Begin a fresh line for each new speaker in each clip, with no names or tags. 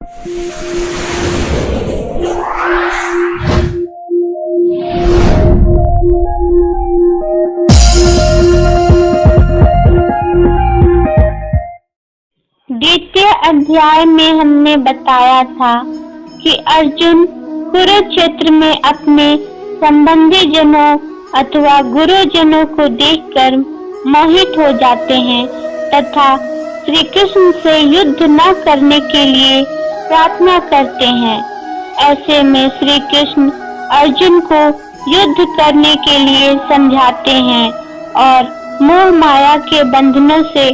द्वितीय अध्याय में हमने बताया था कि अर्जुन कुरुक्षेत्र में अपने संबंधी जनों अथवा गुरुजनों को देखकर मोहित हो जाते हैं तथा श्री कृष्ण से युद्ध न करने के लिए प्रार्थना करते हैं। ऐसे में श्री कृष्ण अर्जुन को युद्ध करने के लिए समझाते हैं और मोह माया के बंधनों से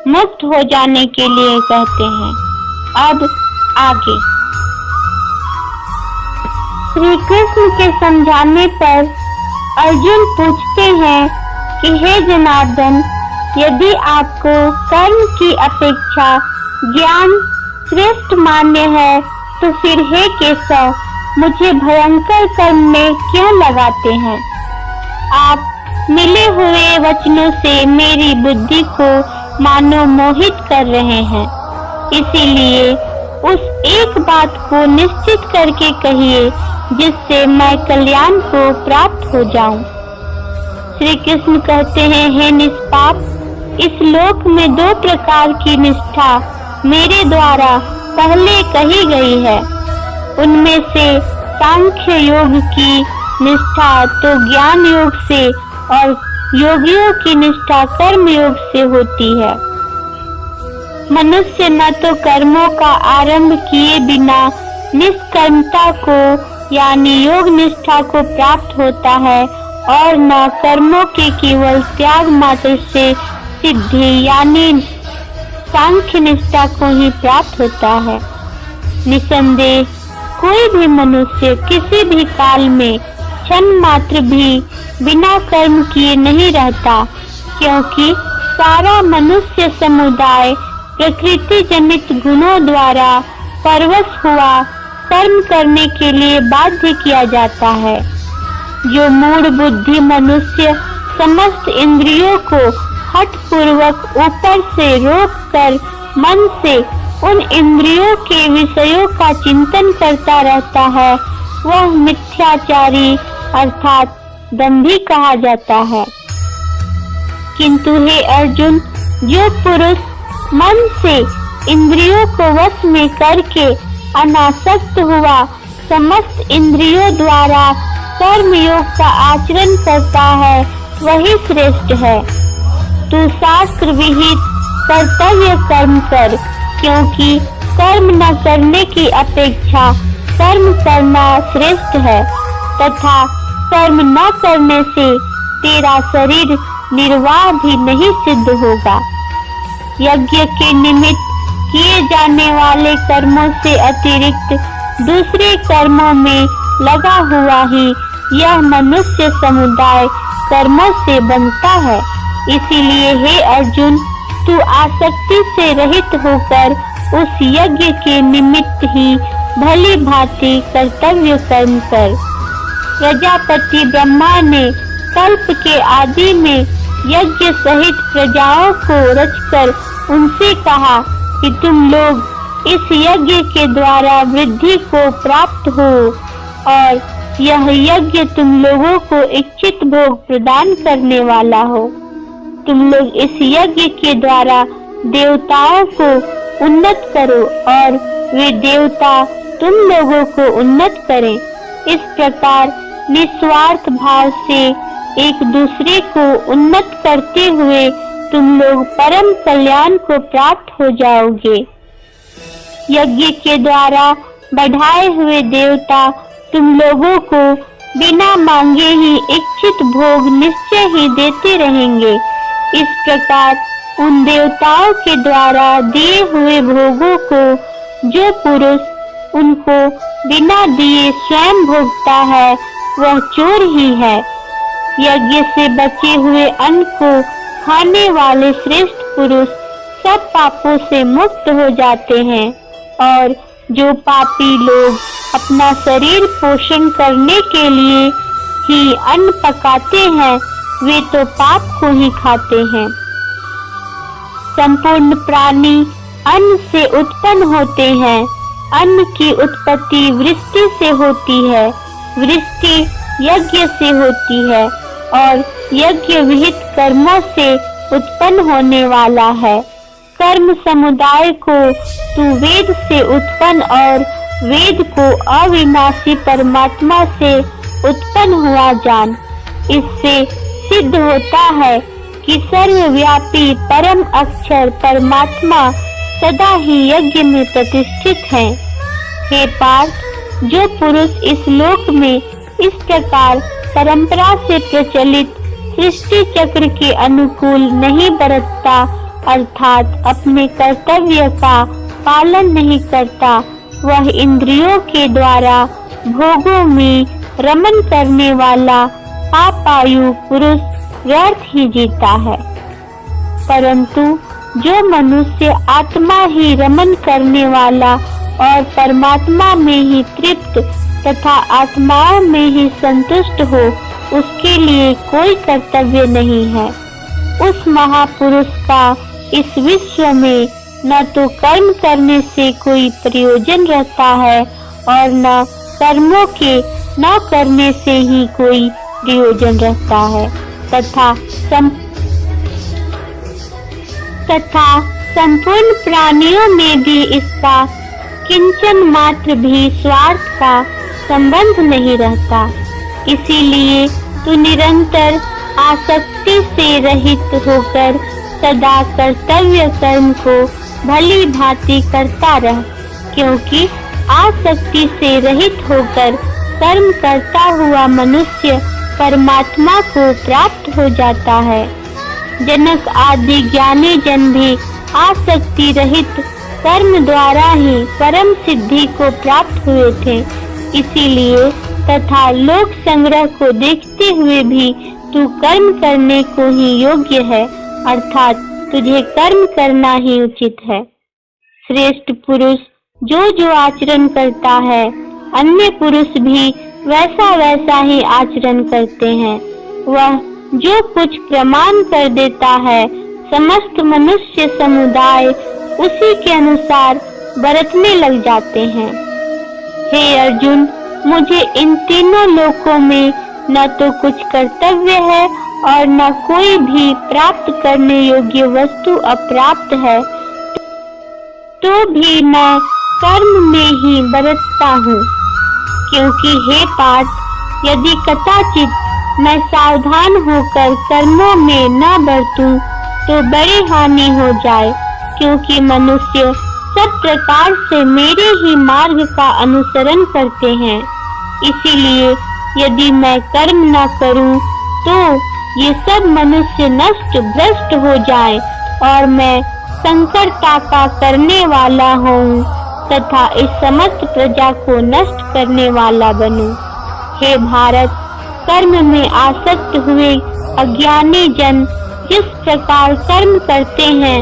मुक्त हो जाने के लिए कहते हैं। अब आगे श्री कृष्ण के समझाने पर अर्जुन पूछते हैं कि हे जनार्दन, यदि आपको कर्म की अपेक्षा ज्ञान श्रेष्ठ मान्य है तो फिर हे केशव, मुझे भयंकर कर्म में क्यों लगाते हैं? आप मिले हुए वचनों से मेरी बुद्धि को मानो मोहित कर रहे हैं। इसीलिए उस एक बात को निश्चित करके कहिए जिससे मैं कल्याण को प्राप्त हो जाऊं। श्री कृष्ण कहते हैं, हे निष्पाप, इस लोक में दो प्रकार की निष्ठा मेरे द्वारा पहले कही गई है। उनमें से सांख्य योग की निष्ठा तो ज्ञान योग से और योगियों की निष्ठा कर्म योग से होती है। मनुष्य न तो कर्मों का आरंभ किए बिना निष्कर्मता को यानी योग निष्ठा को प्राप्त होता है और न कर्मों के केवल त्याग मात्र से सिद्धि यानी सांख्य निष्ठा को ही प्राप्त होता है। निसंदेह कोई भी मनुष्य किसी भी काल में क्षण मात्र भी बिना कर्म किए नहीं रहता, क्योंकि सारा मनुष्य समुदाय प्रकृति जनित गुणों द्वारा परवश हुआ कर्म करने के लिए बाध्य किया जाता है। जो मूढ़ बुद्धि मनुष्य समस्त इंद्रियों को हठ पूर्वक ऊपर से रोक कर मन से उन इंद्रियों के विषयों का चिंतन करता रहता है, वह मिथ्याचारी अर्थात दंभी कहा जाता है। किंतु हे अर्जुन, जो पुरुष मन से इंद्रियों को वश में करके अनासक्त हुआ समस्त इंद्रियों द्वारा कर्म योग का आचरण करता है, वही श्रेष्ठ है। तू शास्त्र विहित कर्तव्य कर्म कर, क्योंकि कर्म न करने की अपेक्षा कर्म करना श्रेष्ठ है तथा कर्म न करने से तेरा शरीर निर्वाह भी नहीं सिद्ध होगा। यज्ञ के निमित्त किए जाने वाले कर्मों से अतिरिक्त दूसरे कर्मों में लगा हुआ ही यह मनुष्य समुदाय कर्मों से बनता है। इसीलिए हे अर्जुन, तू आसक्ति से रहित होकर उस यज्ञ के निमित्त ही भली भांति कर्तव्य कर्म कर। प्रजापति ब्रह्मा ने कल्प के आदि में यज्ञ सहित प्रजाओं को रचकर उनसे कहा कि तुम लोग इस यज्ञ के द्वारा वृद्धि को प्राप्त हो और यह यज्ञ तुम लोगों को इच्छित भोग प्रदान करने वाला हो। तुम लोग इस यज्ञ के द्वारा देवताओं को उन्नत करो और वे देवता तुम लोगों को उन्नत करें। इस प्रकार निस्वार्थ भाव से एक दूसरे को उन्नत करते हुए तुम लोग परम कल्याण को प्राप्त हो जाओगे। यज्ञ के द्वारा बढ़ाए हुए देवता तुम लोगों को बिना मांगे ही इच्छित भोग निश्चय ही देते रहेंगे। इस प्रकार उन देवताओं के द्वारा दिए हुए भोगों को जो पुरुष उनको बिना दिए स्वयं भोगता है, वह चोर ही है। यज्ञ से बचे हुए अन्न को खाने वाले श्रेष्ठ पुरुष सब पापों से मुक्त हो जाते हैं और जो पापी लोग अपना शरीर पोषण करने के लिए ही अन्न पकाते हैं, वे तो पाप को ही खाते हैं। संपूर्ण प्राणी अन्न से उत्पन्न होते हैं, अन्न की उत्पत्ति वृष्टि से होती है, वृष्टि यज्ञ से होती है और यज्ञ विहित कर्मों से उत्पन्न होने वाला है। कर्म समुदाय को तू वेद से उत्पन्न और वेद को अविनाशी परमात्मा से उत्पन्न हुआ जान। इससे सिद्ध होता है कि सर्वव्यापी परम अक्षर परमात्मा सदा ही यज्ञ में प्रतिष्ठित है। हे पार्थ, जो पुरुष इस लोक में इस प्रकार परंपरा से प्रचलित सृष्टि चक्र के अनुकूल नहीं बरतता, अर्थात अपने कर्तव्य का पालन नहीं करता, वह इंद्रियों के द्वारा भोगों में रमन करने वाला अपायु पुरुष व्यर्थ ही जीता है। परंतु जो मनुष्य आत्मा ही रमन करने वाला और परमात्मा में ही तृप्त तथा आत्माओं में ही संतुष्ट हो, उसके लिए कोई कर्तव्य नहीं है। उस महापुरुष का इस विश्व में न तो कर्म करने से कोई प्रयोजन रहता है और न कर्मों के न करने से ही कोई प्रयोजन रहता है, तथा संपूर्ण प्राणियों में भी इसका किंचन मात्र भी स्वार्थ का संबंध नहीं रहता। इसीलिए तू निरंतर आसक्ति से रहित होकर सदा कर्तव्य कर्म को भली भांति करता रह, क्योंकि आसक्ति से रहित होकर कर्म करता हुआ मनुष्य परमात्मा को प्राप्त हो जाता है। जनक आदि ज्ञानी जन भी आसक्ति रहित कर्म द्वारा ही परम सिद्धि को प्राप्त हुए थे। इसीलिए तथा लोक संग्रह को देखते हुए भी तू कर्म करने को ही योग्य है, अर्थात तुझे कर्म करना ही उचित है। श्रेष्ठ पुरुष जो आचरण करता है, अन्य पुरुष भी वैसा वैसा ही आचरण करते हैं। वह जो कुछ प्रमाण कर देता है, समस्त मनुष्य समुदाय उसी के अनुसार बरतने लग जाते हैं। हे अर्जुन, मुझे इन तीनों लोकों में न तो कुछ कर्तव्य है और न कोई भी प्राप्त करने योग्य वस्तु अप्राप्त है, तो भी मैं कर्म में ही बरतता हूँ। क्योंकि हे पार्थ, यदि कदाचित मैं सावधान होकर कर्मों में न बरतूं तो बड़ी हानि हो जाए, क्योंकि मनुष्य सब प्रकार से मेरे ही मार्ग का अनुसरण करते हैं। इसीलिए यदि मैं कर्म न करूं तो ये सब मनुष्य नष्ट भ्रष्ट हो जाए और मैं संकटता का करने वाला हूँ तथा इस समस्त प्रजा को नष्ट करने वाला बनूं। हे भारत, कर्म में आसक्त हुए अज्ञानी जन जिस प्रकार कर्म करते हैं,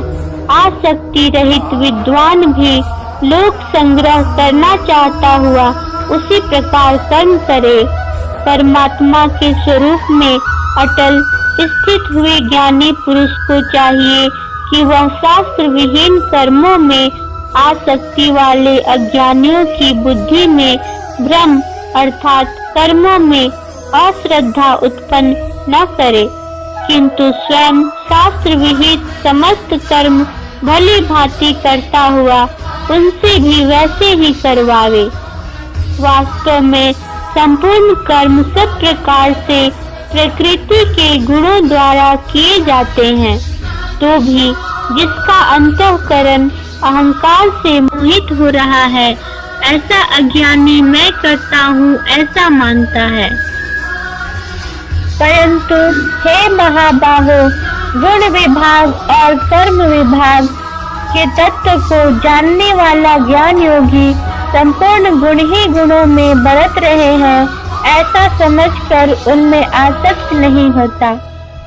आसक्ति रहित विद्वान भी लोक संग्रह करना चाहता हुआ उसी प्रकार कर्म करे। परमात्मा के स्वरूप में अटल स्थित हुए ज्ञानी पुरुष को चाहिए कि वह शास्त्र विहीन कर्मों में आसक्ति वाले अज्ञानियों की बुद्धि में भ्रम अर्थात कर्मों में अश्रद्धा उत्पन्न न करे, किंतु स्वयं शास्त्र विहित समस्त कर्म भली भांति करता हुआ उनसे भी वैसे ही करवावे। वास्तव में संपूर्ण कर्म सब प्रकार से प्रकृति के गुणों द्वारा किए जाते हैं, तो भी जिसका अंतःकरण अहंकार से मोहित हो रहा है, ऐसा अज्ञानी मैं करता हूँ ऐसा मानता है। परंतु हे महाबाहो, गुण विभाग और कर्म विभाग के तत्व को जानने वाला ज्ञान योगी संपूर्ण गुण ही गुणों में बरत रहे हैं, ऐसा समझकर उनमें आसक्त नहीं होता।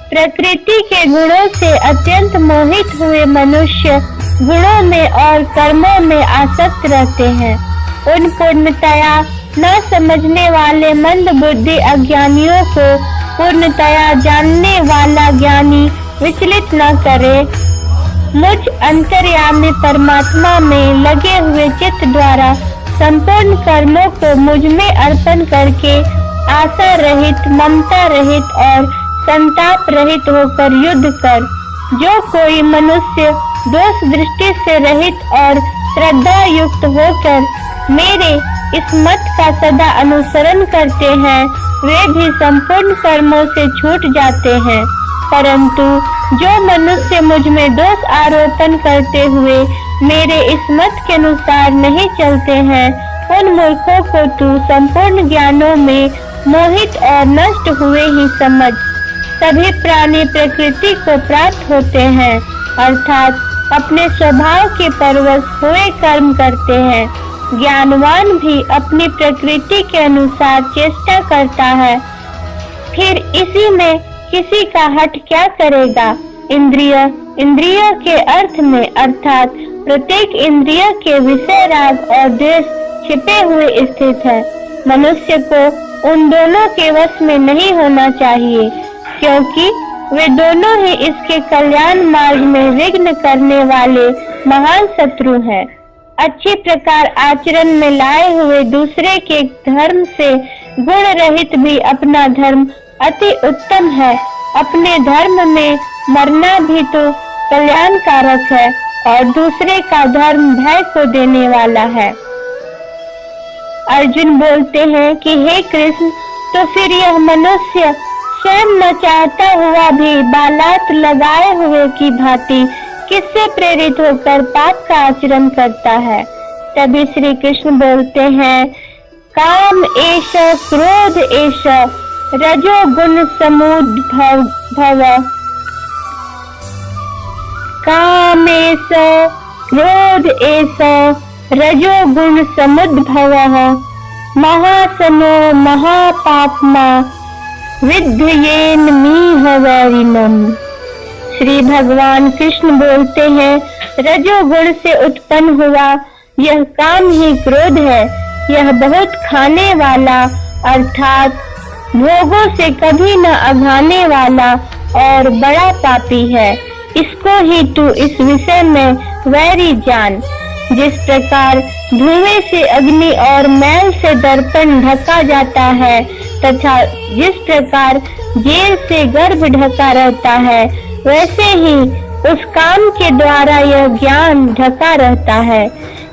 प्रकृति के गुणों से अत्यंत मोहित हुए मनुष्य गुणों में और कर्मों में आसक्त रहते हैं। उन पूर्णतया न समझने वाले मंद बुद्धि अज्ञानियों को पूर्णतया जानने वाला ज्ञानी विचलित न करे। मुझ अंतर्यामी परमात्मा में लगे हुए चित्त द्वारा संपूर्ण कर्मों को मुझ में अर्पण करके आशा रहित, ममता रहित और संताप रहित होकर युद्ध कर। जो कोई मनुष्य दोष दृष्टि से रहित और श्रद्धा युक्त होकर मेरे इस मत का सदा अनुसरण करते हैं, वे भी संपूर्ण कर्मों से छूट जाते हैं। परंतु जो मनुष्य मुझ में दोष आरोपण करते हुए मेरे इस मत के अनुसार नहीं चलते हैं, उन मूर्खों को तू संपूर्ण ज्ञानों में मोहित और नष्ट हुए ही समझ। सभी प्राणी प्रकृति को प्राप्त होते हैं, अर्थात अपने स्वभाव के परवश हुए कर्म करते हैं। ज्ञानवान भी अपनी प्रकृति के अनुसार चेष्टा करता है, फिर इसी में किसी का हट क्या करेगा। इंद्रिय के अर्थ में अर्थात प्रत्येक इंद्रिय के विषय राग और द्वेष छिपे हुए स्थित है। मनुष्य को उन दोनों के वश में नहीं होना चाहिए, क्योंकि वे दोनों ही इसके कल्याण मार्ग में विघ्न करने वाले महान शत्रु हैं। अच्छी प्रकार आचरण में लाए हुए दूसरे के धर्म से गुण रहित भी अपना धर्म अति उत्तम है। अपने धर्म में मरना भी तो कल्याणकारक है और दूसरे का धर्म भय को देने वाला है। अर्जुन बोलते हैं कि हे कृष्ण, तो फिर यह मनुष्य स्वयं न चाहता हुआ भी बालात लगाए हुए की भांति किससे प्रेरित होकर पाप का आचरण करता है। तभी श्री कृष्ण बोलते हैं, काम एष क्रोध एष रजोगुण समुद्भव। कामेश क्रोध एष रजोगुण समुद्भवः महासनो महापाप्मा विद्येन मीह वैरिणम्। श्री भगवान कृष्ण बोलते हैं, रजोगुण से उत्पन्न हुआ यह काम ही क्रोध है। यह बहुत खाने वाला अर्थात भोगों से कभी न अघाने वाला और बड़ा पापी है। इसको ही तू इस विषय में वैरी जान। जिस प्रकार धुएं से अग्नि और मैल से दर्पण ढका जाता है तथा जिस प्रकार जेल से गर्भ ढका रहता है, वैसे ही उस काम के द्वारा यह ज्ञान ढका रहता है।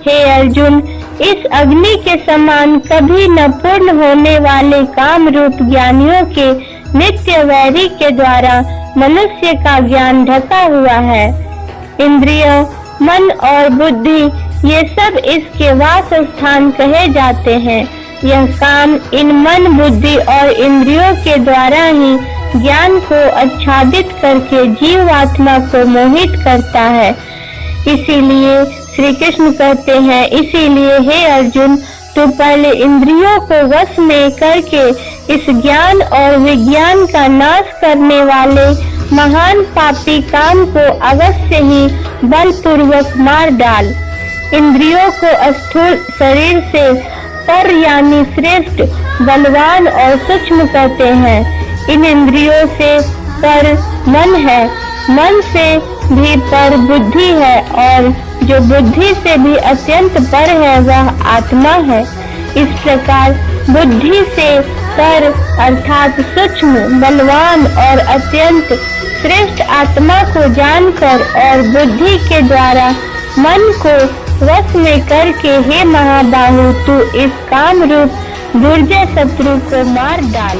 हे अर्जुन, इस अग्नि के समान कभी न पूर्ण होने वाले काम रूप ज्ञानियों के नित्य वैरी के द्वारा मनुष्य का ज्ञान ढका हुआ है। इंद्रिय, मन और बुद्धि ये सब इसके वास स्थान कहे जाते हैं। यह काम इन मन, बुद्धि और इंद्रियों के द्वारा ही ज्ञान को आच्छादित करके जीवात्मा को मोहित करता है। इसीलिए श्री कृष्ण कहते हैं, इसीलिए हे अर्जुन, तू पहले इंद्रियों को वश में करके इस ज्ञान और विज्ञान का नाश करने वाले महान पापी काम को अवश्य ही बलपूर्वक मार डाल। इंद्रियों को स्थूल शरीर से पर यानी श्रेष्ठ, बलवान और सूक्ष्म कहते हैं। इन इंद्रियों से पर मन है, मन से भी पर बुद्धि है और जो बुद्धि से भी अत्यंत पर है वह आत्मा है। इस प्रकार बुद्धि से पर अर्थात सूक्ष्म, बलवान और अत्यंत श्रेष्ठ आत्मा को जानकर और बुद्धि के द्वारा मन को वश में करके हे महाबाहु, तू इस काम रूप दुर्जय शत्रु को मार डाल।